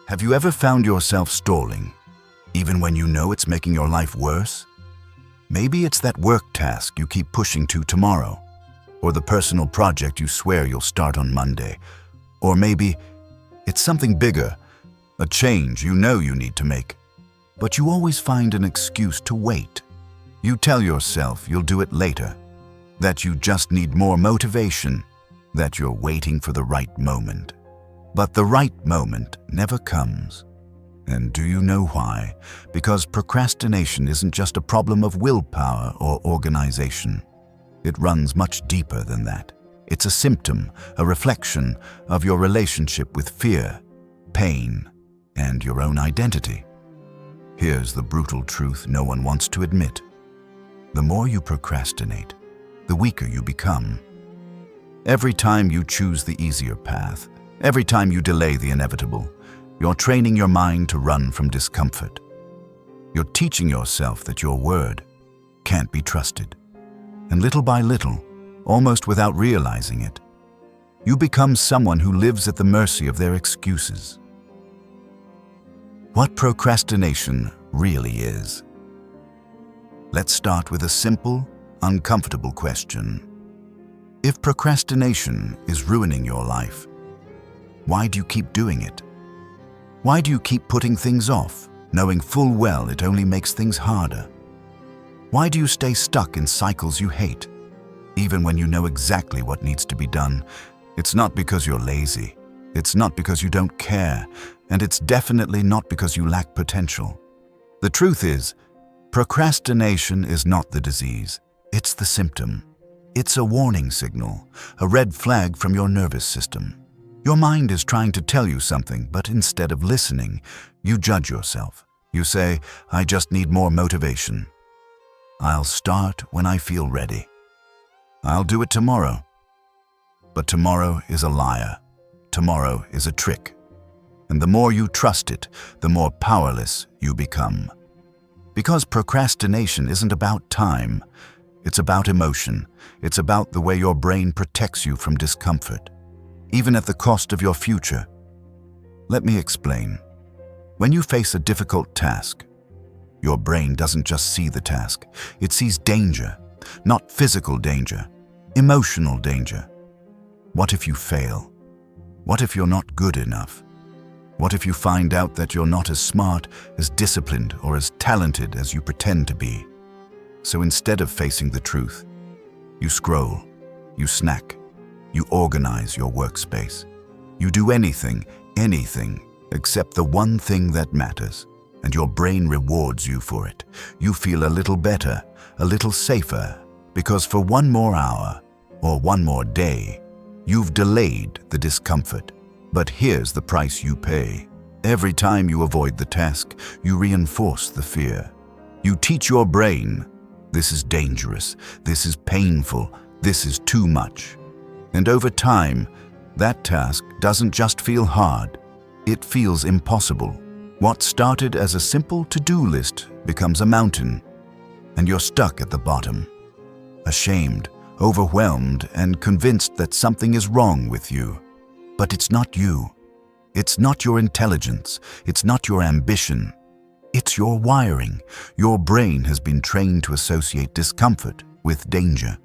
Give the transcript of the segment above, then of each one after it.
Have you ever found yourself stalling, even when you know it's making your life worse? Maybe it's that work task you keep pushing to tomorrow, or the personal project you swear you'll start on Monday. Or maybe it's something bigger, a change you know you need to make, but you always find an excuse to wait. You tell yourself you'll do it later, that you just need more motivation, that you're waiting for the right moment. But the right moment never comes. And do you know why? Because procrastination isn't just a problem of willpower or organization. It runs much deeper than that. It's a symptom, a reflection of your relationship with fear, pain, and your own identity. Here's the brutal truth no one wants to admit. The more you procrastinate, the weaker you become. Every time you choose the easier path, every time you delay the inevitable, you're training your mind to run from discomfort. You're teaching yourself that your word can't be trusted. And little by little, almost without realizing it, you become someone who lives at the mercy of their excuses. What procrastination really is. Let's start with a simple, uncomfortable question. If procrastination is ruining your life, why do you keep doing it? Why do you keep putting things off, knowing full well it only makes things harder? Why do you stay stuck in cycles you hate, even when you know exactly what needs to be done? It's not because you're lazy. It's not because you don't care. And it's definitely not because you lack potential. The truth is, procrastination is not the disease. It's the symptom. It's a warning signal, a red flag from your nervous system. Your mind is trying to tell you something, but instead of listening, you judge yourself. You say, I just need more motivation. I'll start when I feel ready. I'll do it tomorrow. But tomorrow is a liar. Tomorrow is a trick. And the more you trust it, the more powerless you become. Because procrastination isn't about time. It's about emotion. It's about the way your brain protects you from discomfort, even at the cost of your future. Let me explain. When you face a difficult task, your brain doesn't just see the task. It sees danger, not physical danger, emotional danger. What if you fail? What if you're not good enough? What if you find out that you're not as smart, as disciplined, or as talented as you pretend to be? So instead of facing the truth, you scroll, you snack, you organize your workspace. You do anything, except the one thing that matters, and your brain rewards you for it. You feel a little better, a little safer, because for one more hour, or one more day, you've delayed the discomfort. But here's the price you pay. Every time you avoid the task, you reinforce the fear. You teach your brain, this is dangerous, this is painful, this is too much. And over time, that task doesn't just feel hard, it feels impossible. What started as a simple to-do list becomes a mountain, and you're stuck at the bottom, ashamed, overwhelmed, and convinced that something is wrong with you. But it's not you. It's not your intelligence. It's not your ambition. It's your wiring. Your brain has been trained to associate discomfort with danger.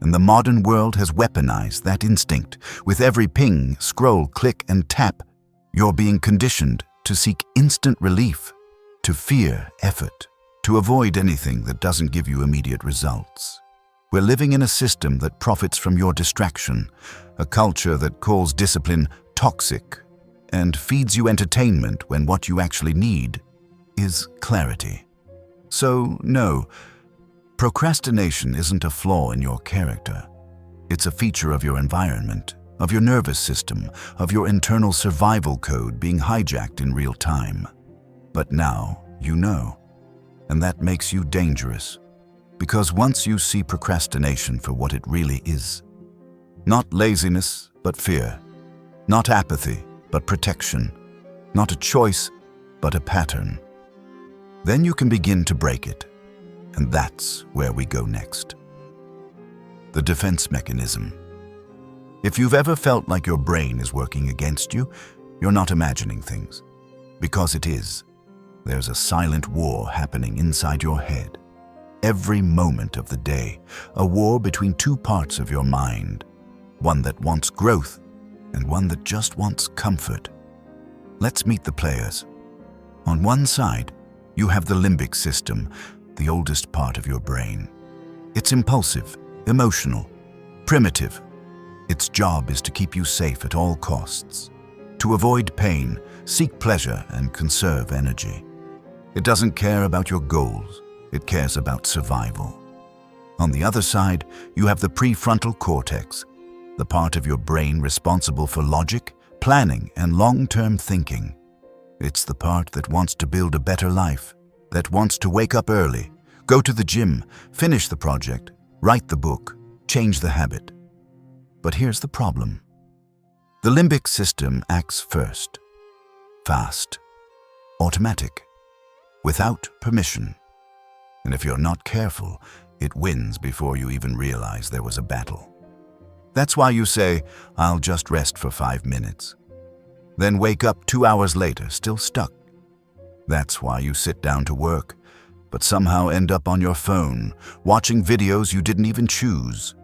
And the modern world has weaponized that instinct. With every ping, scroll, click, and tap, you're being conditioned to seek instant relief, to fear effort, to avoid anything that doesn't give you immediate results. We're living in a system that profits from your distraction, a culture that calls discipline toxic and feeds you entertainment when what you actually need is clarity. So, no, procrastination isn't a flaw in your character. It's a feature of your environment, of your nervous system, of your internal survival code being hijacked in real time. But now you know, and that makes you dangerous. Because once you see procrastination for what it really is, not laziness, but fear, not apathy, but protection, not a choice, but a pattern, then you can begin to break it. And that's where we go next. The defense mechanism. If you've ever felt like your brain is working against you, you're not imagining things. Because it is. There's a silent war happening inside your head. Every moment of the day, a war between two parts of your mind. One that wants growth and one that just wants comfort. Let's meet the players. On one side, you have the limbic system, the oldest part of your brain. It's impulsive, emotional, primitive. Its job is to keep you safe at all costs, to avoid pain, seek pleasure, and conserve energy. It doesn't care about your goals, it cares about survival. On the other side, you have the prefrontal cortex, the part of your brain responsible for logic, planning, and long-term thinking. It's the part that wants to build a better life, that wants to wake up early, go to the gym, finish the project, write the book, change the habit. But here's the problem. The limbic system acts first, fast, automatic, without permission. And if you're not careful, it wins before you even realize there was a battle. That's why you say, "I'll just rest for 5 minutes." Then wake up 2 hours later, still stuck. That's why you sit down to work, but somehow end up on your phone, watching videos you didn't even choose.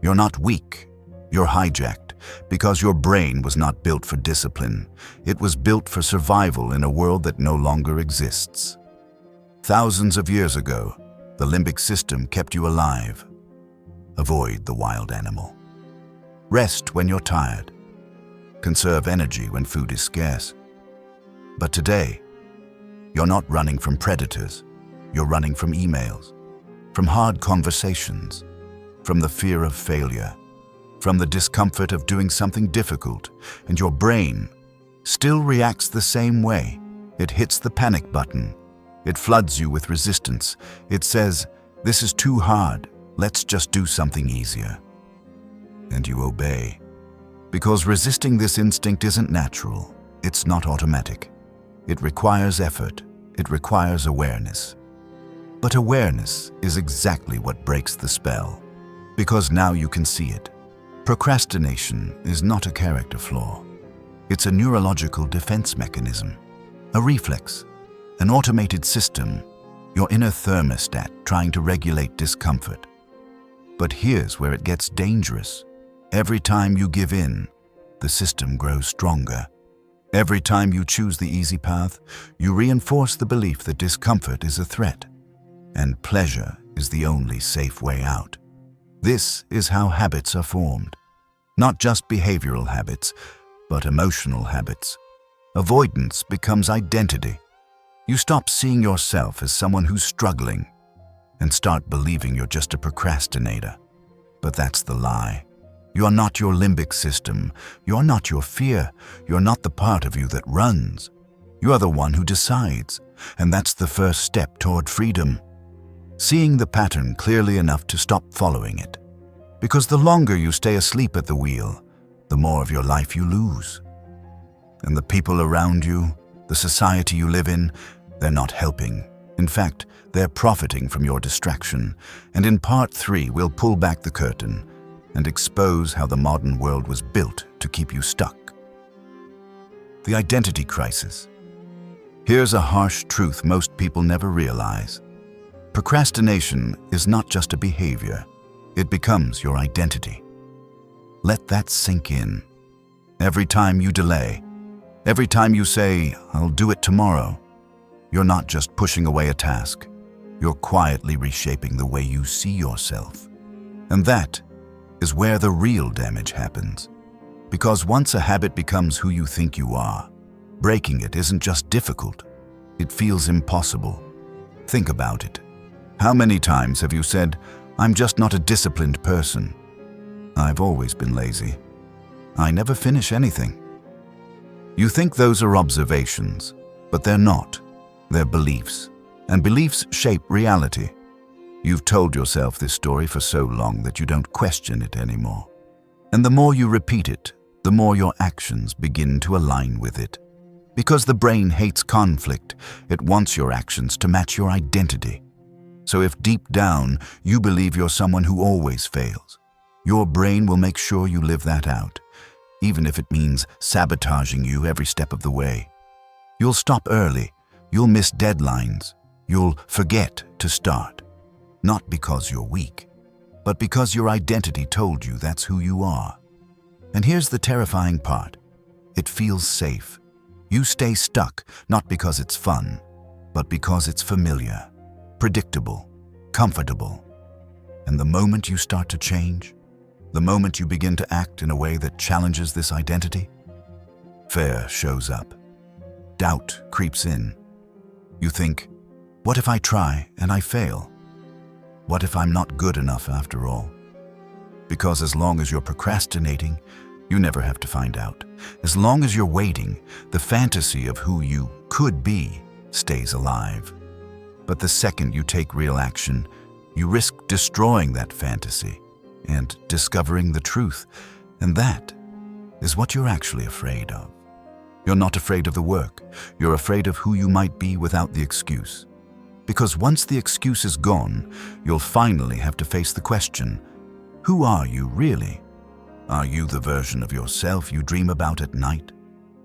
You're not weak, you're hijacked, because your brain was not built for discipline. It was built for survival in a world that no longer exists. Thousands of years ago, the limbic system kept you alive. Avoid the wild animal. Rest when you're tired. Conserve energy when food is scarce. But today, you're not running from predators. You're running from emails, from hard conversations, from the fear of failure, from the discomfort of doing something difficult, and your brain still reacts the same way. It hits the panic button. It floods you with resistance. It says, "This is too hard. Let's just do something easier." And you obey. Because resisting this instinct isn't natural. It's not automatic. It requires effort. It requires awareness. But awareness is exactly what breaks the spell. Because now you can see it. Procrastination is not a character flaw. It's a neurological defense mechanism, a reflex, an automated system, your inner thermostat trying to regulate discomfort. But here's where it gets dangerous. Every time you give in, the system grows stronger. Every time you choose the easy path, you reinforce the belief that discomfort is a threat, and pleasure is the only safe way out. This is how habits are formed. Not just behavioral habits, but emotional habits. Avoidance becomes identity. You stop seeing yourself as someone who's struggling and start believing you're just a procrastinator. But that's the lie. You're not your limbic system. You're not your fear. You're not the part of you that runs. You're the one who decides, and that's the first step toward freedom. Seeing the pattern clearly enough to stop following it. Because the longer you stay asleep at the wheel, the more of your life you lose. And the people around you, the society you live in, they're not helping. In fact, they're profiting from your distraction. And in part 3, we'll pull back the curtain and expose how the modern world was built to keep you stuck. The identity crisis. Here's a harsh truth most people never realize. Procrastination is not just a behavior. It becomes your identity. Let that sink in. Every time you delay, every time you say, "I'll do it tomorrow," you're not just pushing away a task. You're quietly reshaping the way you see yourself. And that is where the real damage happens. Because once a habit becomes who you think you are, breaking it isn't just difficult, it feels impossible. Think about it. How many times have you said, "I'm just not a disciplined person. I've always been lazy. I never finish anything"? You think those are observations, but they're not. They're beliefs, and beliefs shape reality. You've told yourself this story for so long that you don't question it anymore. And the more you repeat it, the more your actions begin to align with it. Because the brain hates conflict, it wants your actions to match your identity. So if deep down you believe you're someone who always fails, your brain will make sure you live that out, even if it means sabotaging you every step of the way. You'll stop early, you'll miss deadlines, you'll forget to start. Not because you're weak, but because your identity told you that's who you are. And here's the terrifying part. It feels safe. You stay stuck, not because it's fun, but because it's familiar, predictable, comfortable. And the moment you start to change, the moment you begin to act in a way that challenges this identity, fear shows up. Doubt creeps in. You think, what if I try and I fail? What if I'm not good enough after all? Because as long as you're procrastinating, you never have to find out. As long as you're waiting, the fantasy of who you could be stays alive. But the second you take real action, you risk destroying that fantasy and discovering the truth. And that is what you're actually afraid of. You're not afraid of the work. You're afraid of who you might be without the excuse. Because once the excuse is gone, you'll finally have to face the question, who are you really? Are you the version of yourself you dream about at night?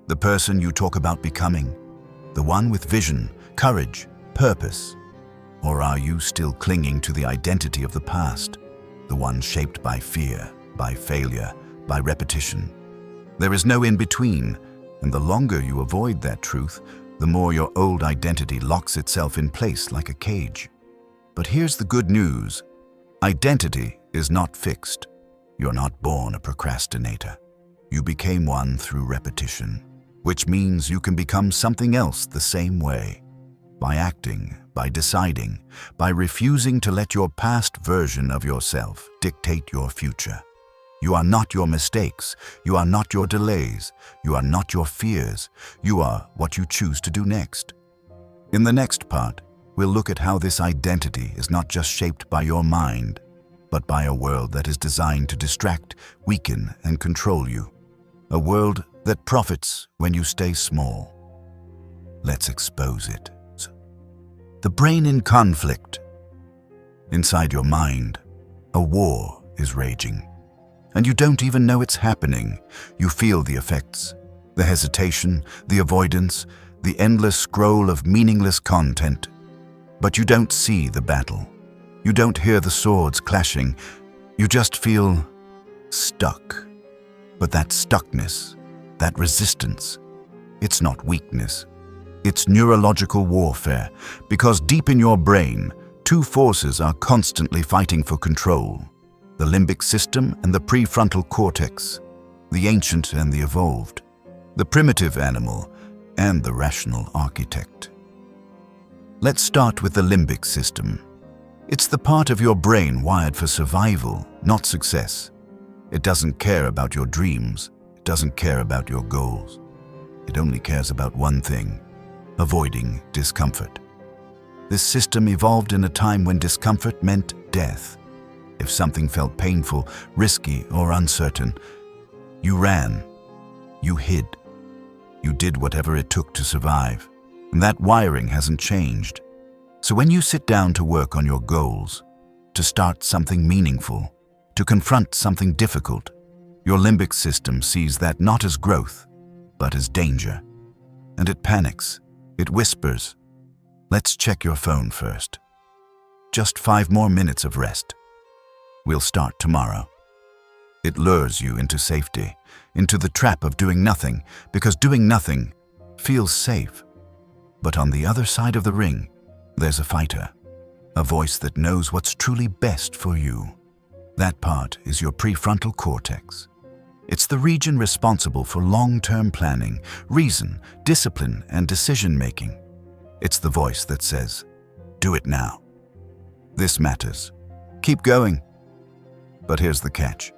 The person you talk about becoming? The one with vision, courage, purpose? Or are you still clinging to the identity of the past? The one shaped by fear, by failure, by repetition? There is no in-between, and the longer you avoid that truth, the more your old identity locks itself in place like a cage. But here's the good news. Identity is not fixed. You're not born a procrastinator. You became one through repetition, which means you can become something else the same way. By acting, by deciding, by refusing to let your past version of yourself dictate your future. You are not your mistakes. You are not your delays. You are not your fears. You are what you choose to do next. In the next part, we'll look at how this identity is not just shaped by your mind, but by a world that is designed to distract, weaken, and control you. A world that profits when you stay small. Let's expose it. The brain in conflict. Inside your mind, a war is raging. And you don't even know it's happening. You feel the effects, the hesitation, the avoidance, the endless scroll of meaningless content. But you don't see the battle. You don't hear the swords clashing. You just feel stuck. But that stuckness, that resistance, it's not weakness. It's neurological warfare, because deep in your brain, two forces are constantly fighting for control. The limbic system and the prefrontal cortex, the ancient and the evolved, the primitive animal and the rational architect. Let's start with the limbic system. It's the part of your brain wired for survival, not success. It doesn't care about your dreams. It doesn't care about your goals. It only cares about one thing: avoiding discomfort. This system evolved in a time when discomfort meant death. If something felt painful, risky, or uncertain, you ran, you hid, you did whatever it took to survive. And that wiring hasn't changed. So when you sit down to work on your goals, to start something meaningful, to confront something difficult, your limbic system sees that not as growth, but as danger. And it panics, it whispers, "Let's check your phone first. Just 5 more minutes of rest. We'll start tomorrow." It lures you into safety, into the trap of doing nothing, because doing nothing feels safe. But on the other side of the ring, there's a fighter, a voice that knows what's truly best for you. That part is your prefrontal cortex. It's the region responsible for long-term planning, reason, discipline, and decision-making. It's the voice that says, "Do it now. This matters. Keep going." But here's the catch.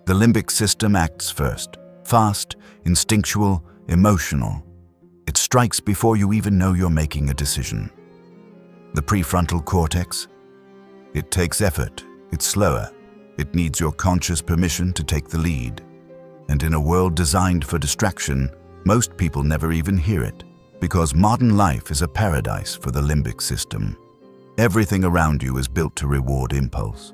The limbic system acts first, fast, instinctual, emotional. It strikes before you even know you're making a decision. The prefrontal cortex? It takes effort, it's slower. It needs your conscious permission to take the lead. And in a world designed for distraction, most people never even hear it, because modern life is a paradise for the limbic system. Everything around you is built to reward impulse.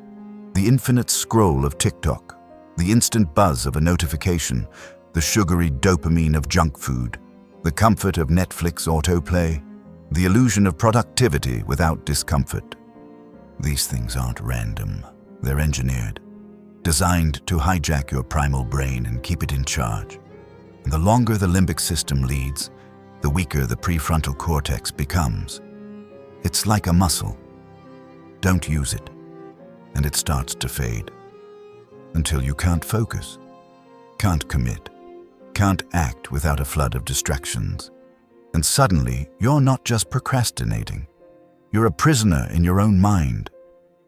The infinite scroll of TikTok, the instant buzz of a notification, the sugary dopamine of junk food. The comfort of Netflix autoplay, the illusion of productivity without discomfort. These things aren't random. They're engineered, designed to hijack your primal brain and keep it in charge. And the longer the limbic system leads, the weaker the prefrontal cortex becomes. It's like a muscle. Don't use it, and it starts to fade. Until you can't focus, can't commit, can't act without a flood of distractions. And suddenly, you're not just procrastinating. You're a prisoner in your own mind,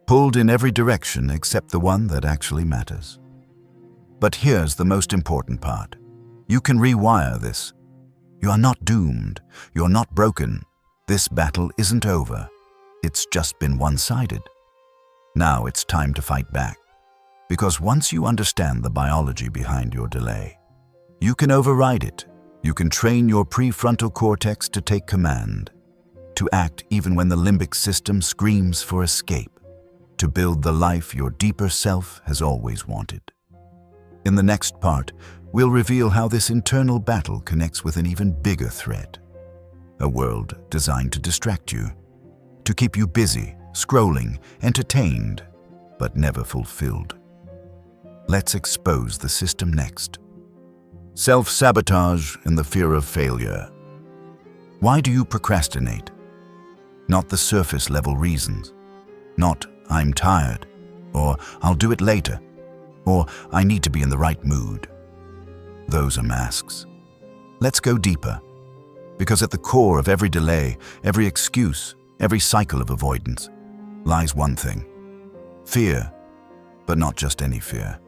pulled in every direction except the one that actually matters. But here's the most important part. You can rewire this. You are not doomed. You're not broken. This battle isn't over. It's just been one-sided. Now it's time to fight back. Because once you understand the biology behind your delay, you can override it. You can train your prefrontal cortex to take command, to act even when the limbic system screams for escape, to build the life your deeper self has always wanted. In the next part, we'll reveal how this internal battle connects with an even bigger threat. A world designed to distract you, to keep you busy, scrolling, entertained, but never fulfilled. Let's expose the system next. Self-sabotage and the fear of failure. Why do you procrastinate? Not the surface-level reasons. Not, I'm tired, or I'll do it later, or I need to be in the right mood. Those are masks. Let's go deeper, because at the core of every delay, every excuse, every cycle of avoidance, lies one thing: fear. But not just any fear.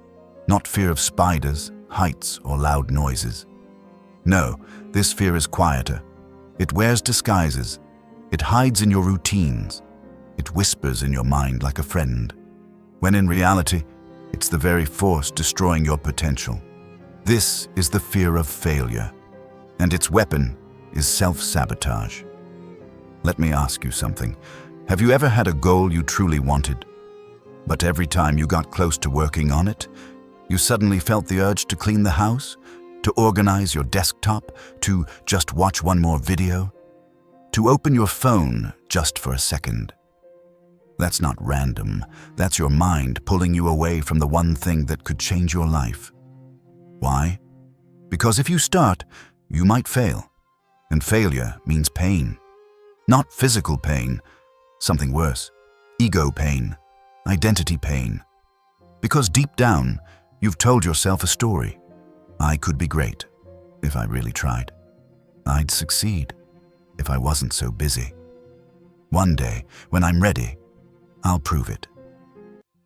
Not fear of spiders, heights, or loud noises. No, this fear is quieter. It wears disguises. It hides in your routines. It whispers in your mind like a friend, when in reality, it's the very force destroying your potential. This is the fear of failure, and its weapon is self-sabotage. Let me ask you something. Have you ever had a goal you truly wanted, but every time you got close to working on it, you suddenly felt the urge to clean the house, to organize your desktop, to just watch one more video, to open your phone just for a second? That's not random. That's your mind pulling you away from the one thing that could change your life. Why? Because if you start, you might fail. And failure means pain. Not physical pain, something worse. Ego pain, identity pain. Because deep down, you've told yourself a story. I could be great if I really tried. I'd succeed if I wasn't so busy. One day, when I'm ready, I'll prove it.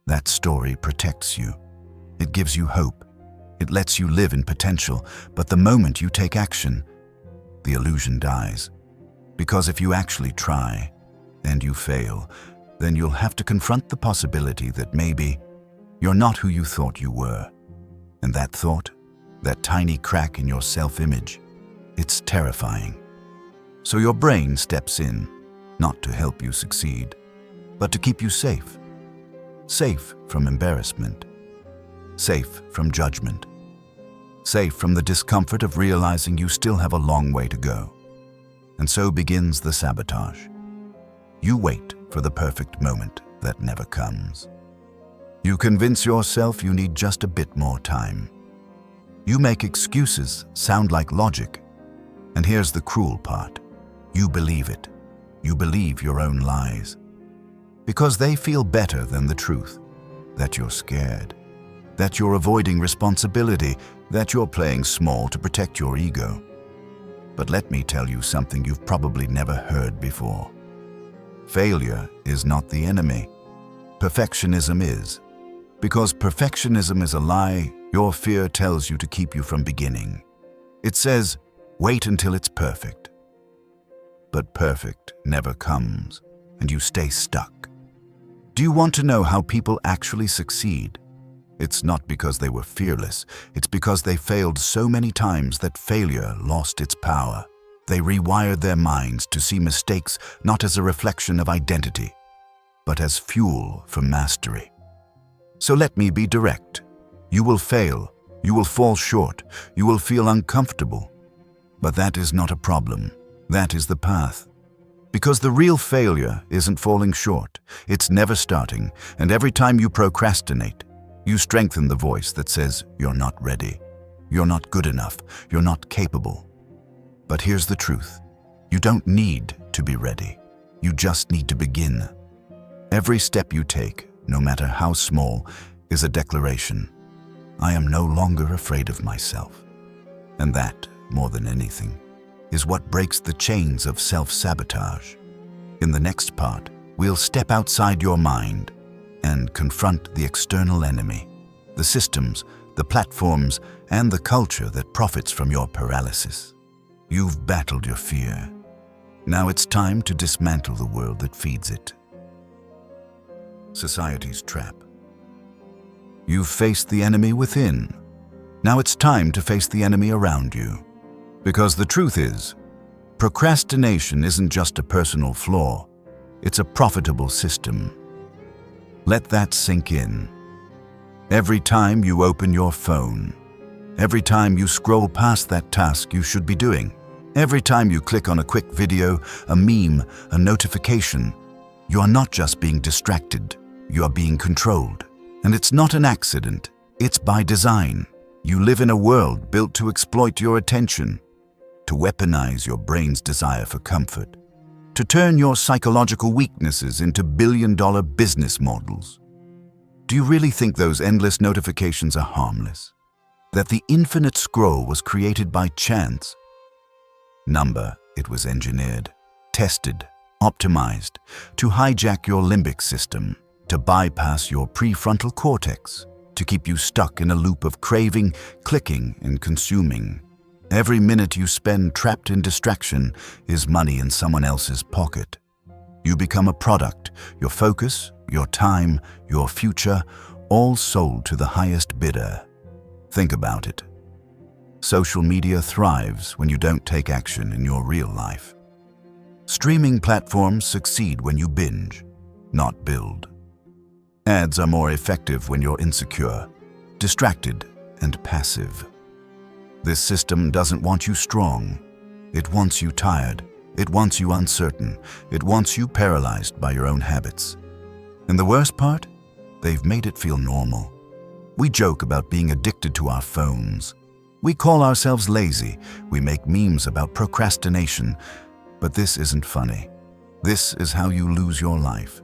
That story protects you. It gives you hope. It lets you live in potential, but the moment you take action, the illusion dies. Because if you actually try, and you fail, then you'll have to confront the possibility that maybe you're not who you thought you were. And that thought, that tiny crack in your self-image, it's terrifying. So your brain steps in, not to help you succeed, but to keep you safe. Safe from embarrassment. Safe from judgment. Safe from the discomfort of realizing you still have a long way to go. And so begins the sabotage. You wait for the perfect moment that never comes. You convince yourself you need just a bit more time. You make excuses sound like logic. And here's the cruel part. You believe it. You believe your own lies. Because they feel better than the truth. That you're scared. That you're avoiding responsibility. That you're playing small to protect your ego. But let me tell you something you've probably never heard before. Failure is not the enemy. Perfectionism is. Because perfectionism is a lie your fear tells you to keep you from beginning. It says, wait until it's perfect. But perfect never comes, and you stay stuck. Do you want to know how people actually succeed? It's not because they were fearless. It's because they failed so many times that failure lost its power. They rewired their minds to see mistakes not as a reflection of identity, but as fuel for mastery. So let me be direct. You will fail. You will fall short. You will feel uncomfortable. But that is not a problem. That is the path. Because the real failure isn't falling short, it's never starting, and every time you procrastinate, you strengthen the voice that says you're not ready, you're not good enough, you're not capable. But here's the truth. You don't need to be ready. You just need to begin. Every step you take, no matter how small, is a declaration. I am no longer afraid of myself. And that, more than anything, is what breaks the chains of self-sabotage. In the next part, we'll step outside your mind and confront the external enemy, the systems, the platforms, and the culture that profits from your paralysis. You've battled your fear. Now it's time to dismantle the world that feeds it. Society's trap. You've faced the enemy within. Now it's time to face the enemy around you. Because the truth is, procrastination isn't just a personal flaw, it's a profitable system. Let that sink in. Every time you open your phone, every time you scroll past that task you should be doing, every time you click on a quick video, a meme, a notification, you are not just being distracted, you are being controlled. And it's not an accident, it's by design. You live in a world built to exploit your attention, to weaponize your brain's desire for comfort, to turn your psychological weaknesses into billion-dollar business models. Do you really think those endless notifications are harmless? That the infinite scroll was created by chance? Number, it was engineered, tested, optimized to hijack your limbic system, to bypass your prefrontal cortex, to keep you stuck in a loop of craving, clicking, and consuming. Every minute you spend trapped in distraction is money in someone else's pocket. You become a product, your focus, your time, your future, all sold to the highest bidder. Think about it. Social media thrives when you don't take action in your real life. Streaming platforms succeed when you binge, not build. Ads are more effective when you're insecure, distracted, and passive. This system doesn't want you strong. It wants you tired. It wants you uncertain. It wants you paralyzed by your own habits. And the worst part? They've made it feel normal. We joke about being addicted to our phones. We call ourselves lazy. We make memes about procrastination. But this isn't funny. This is how you lose your life.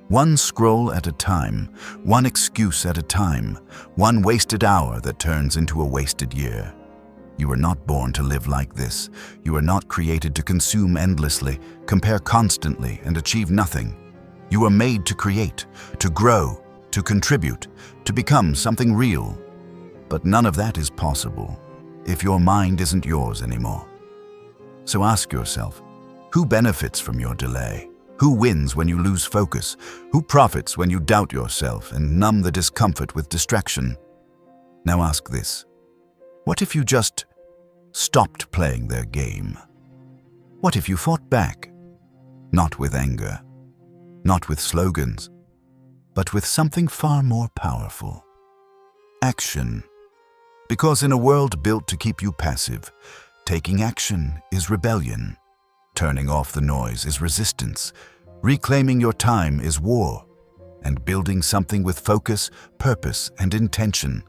One scroll at a time, one excuse at a time, one wasted hour that turns into a wasted year. You were not born to live like this. You were not created to consume endlessly, compare constantly, and achieve nothing. You were made to create, to grow, to contribute, to become something real. But none of that is possible if your mind isn't yours anymore. So ask yourself, who benefits from your delay? Who wins when you lose focus? Who profits when you doubt yourself and numb the discomfort with distraction? Now ask this. What if you just stopped playing their game? What if you fought back? Not with anger, not with slogans, but with something far more powerful. Action. Because in a world built to keep you passive, taking action is rebellion. Turning off the noise is resistance. Reclaiming your time is war. And building something with focus, purpose, and intention,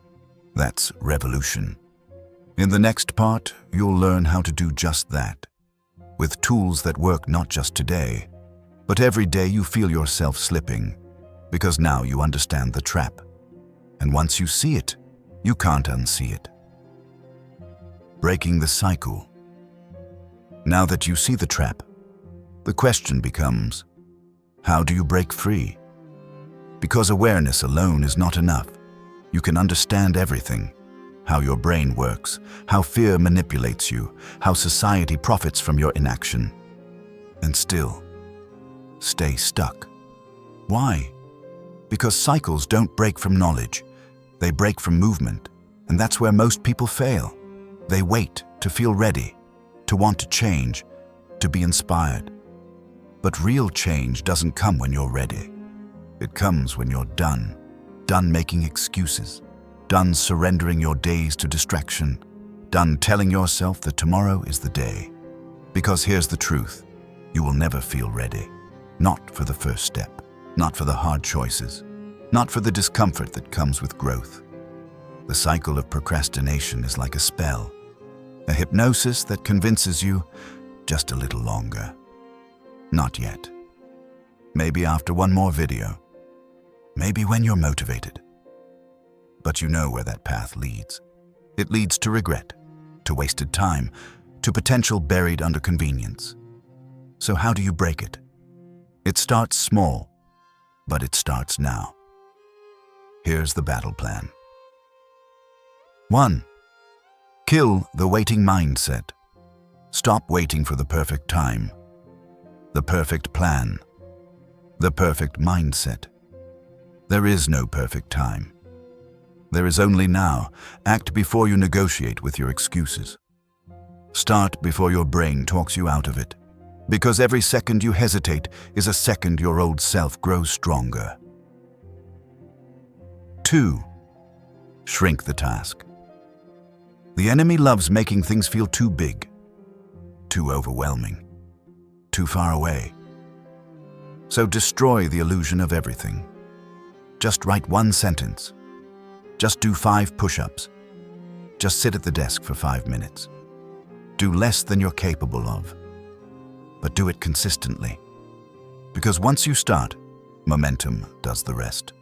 that's revolution. In the next part, you'll learn how to do just that, with tools that work not just today, but every day you feel yourself slipping, because now you understand the trap. And once you see it, you can't unsee it. Breaking the cycle. Now that you see the trap, the question becomes, how do you break free? Because awareness alone is not enough. You can understand everything. How your brain works, how fear manipulates you, how society profits from your inaction. And still, stay stuck. Why? Because cycles don't break from knowledge. They break from movement. And that's where most people fail. They wait to feel ready, to want to change, to be inspired. But real change doesn't come when you're ready. It comes when you're done making excuses, done surrendering your days to distraction, Done telling yourself that tomorrow is the day. Because here's the truth. You will never feel ready. Not for the first step. Not for the hard choices. Not for the discomfort that comes with growth. The cycle of procrastination is like a spell. A hypnosis that convinces you just a little longer. Not yet. Maybe after one more video. Maybe when you're motivated. But you know where that path leads. It leads to regret, to wasted time, to potential buried under convenience. So how do you break it? It starts small, but it starts now. Here's the battle plan. 1. Kill the waiting mindset. Stop waiting for the perfect time, the perfect plan, the perfect mindset. There is no perfect time. There is only now. Act before you negotiate with your excuses. Start before your brain talks you out of it. Because every second you hesitate is a second your old self grows stronger. 2. Shrink the task. The enemy loves making things feel too big, too overwhelming, too far away. So destroy the illusion of everything. Just write one sentence. Just do 5 push-ups. Just sit at the desk for 5 minutes. Do less than you're capable of, but do it consistently. Because once you start, momentum does the rest.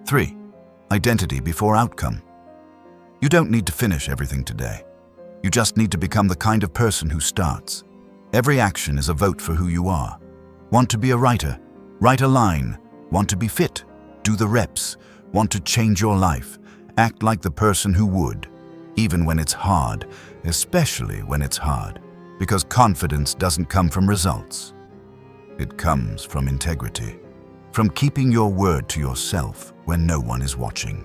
3. Identity before outcome. You don't need to finish everything today. You just need to become the kind of person who starts. Every action is a vote for who you are. Want to be a writer? Write a line. Want to be fit? Do the reps. Want to change your life? Act like the person who would, even when it's hard, especially when it's hard, because confidence doesn't come from results. It comes from integrity, from keeping your word to yourself when no one is watching.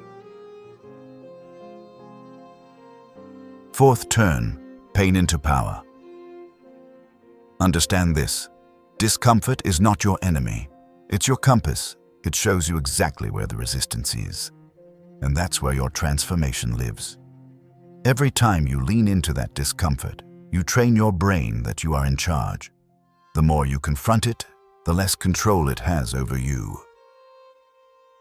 4th turn, pain into power. Understand this. Discomfort is not your enemy. It's your compass. It shows you exactly where the resistance is. And that's where your transformation lives. Every time you lean into that discomfort, you train your brain that you are in charge. The more you confront it, the less control it has over you.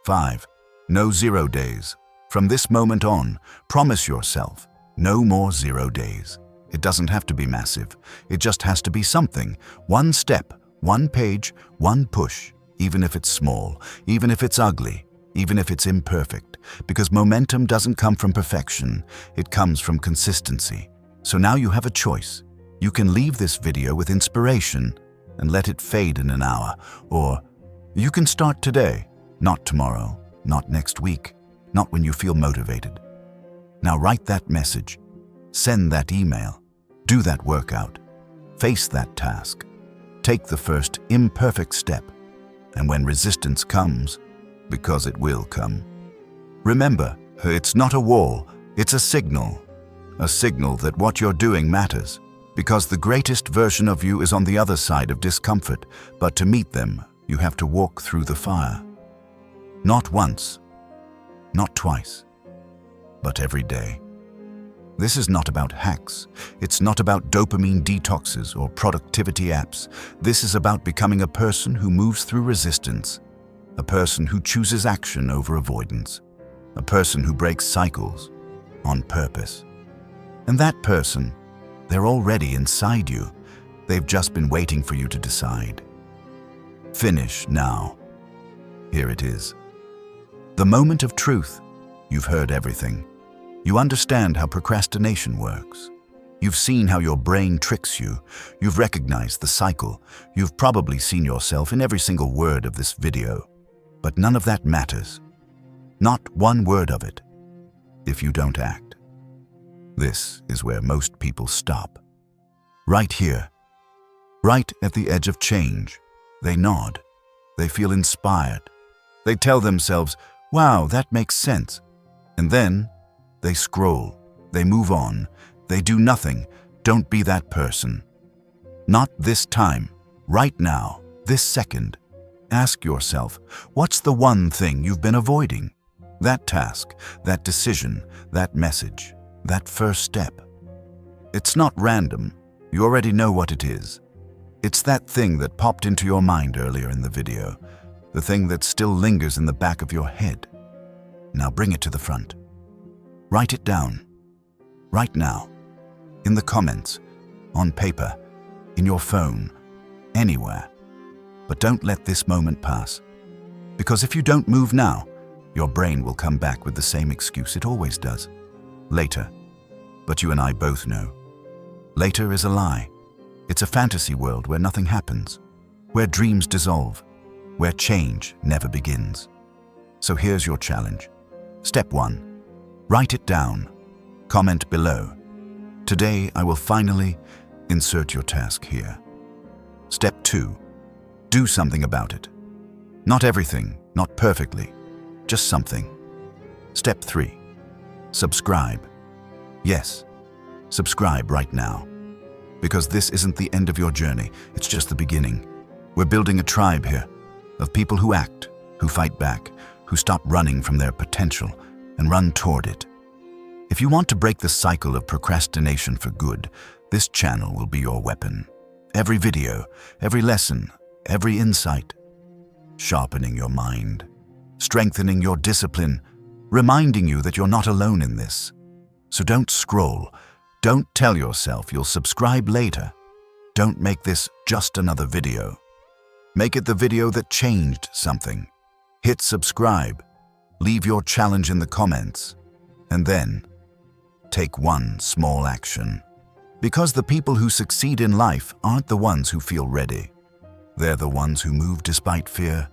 5. No 0 days. From this moment on, promise yourself, no more 0 days. It doesn't have to be massive. It just has to be something. One step, one page, one push. Even if it's small, even if it's ugly, even if it's imperfect. Because momentum doesn't come from perfection, it comes from consistency. So now you have a choice. You can leave this video with inspiration and let it fade in an hour. Or you can start today, not tomorrow, not next week, not when you feel motivated. Now write that message, send that email, do that workout, face that task. Take the first imperfect step. And when resistance comes, because it will come, remember, it's not a wall, it's a signal that what you're doing matters, because the greatest version of you is on the other side of discomfort, but to meet them, you have to walk through the fire. Not once, not twice, but every day. This is not about hacks. It's not about dopamine detoxes or productivity apps. This is about becoming a person who moves through resistance, a person who chooses action over avoidance, a person who breaks cycles on purpose. And that person, they're already inside you. They've just been waiting for you to decide. Finish now. Here it is. The moment of truth. You've heard everything. You understand how procrastination works. You've seen how your brain tricks you. You've recognized the cycle. You've probably seen yourself in every single word of this video. But none of that matters. Not one word of it, if you don't act. This is where most people stop. Right here. Right at the edge of change. They nod. They feel inspired. They tell themselves, wow, that makes sense. And then they scroll, they move on, they do nothing. Don't be that person. Not this time, right now, this second. Ask yourself, what's the one thing you've been avoiding? That task, that decision, that message. That first step. It's not random. You already know what it is. It's that thing that popped into your mind earlier in the video, the thing that still lingers in the back of your head. Now bring it to the front. Write it down. Right now. In the comments, on paper, in your phone, anywhere. But don't let this moment pass. Because if you don't move now, your brain will come back with the same excuse it always does. Later. But you and I both know. Later is a lie. It's a fantasy world where nothing happens, where dreams dissolve, where change never begins. So here's your challenge. Step 1. Write it down. Comment below. Today I will finally insert your task here. Step 2. Do something about it. Not everything, not perfectly, just something. Step 3. Subscribe. Yes, subscribe right now. Because this isn't the end of your journey, it's just the beginning. We're building a tribe here of people who act, who fight back, who stop running from their potential and run toward it. If you want to break the cycle of procrastination for good, this channel will be your weapon. Every video, every lesson, every insight, sharpening your mind, strengthening your discipline, reminding you that you're not alone in this. So don't scroll. Don't tell yourself you'll subscribe later. Don't make this just another video. Make it the video that changed something. Hit subscribe. Leave your challenge in the comments. And then, take one small action. Because the people who succeed in life aren't the ones who feel ready. They're the ones who move despite fear,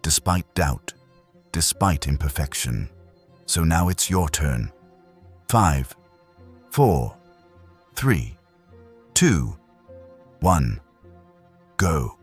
despite doubt, despite imperfection. So now it's your turn. 5, 4, 3, 2, 1, go.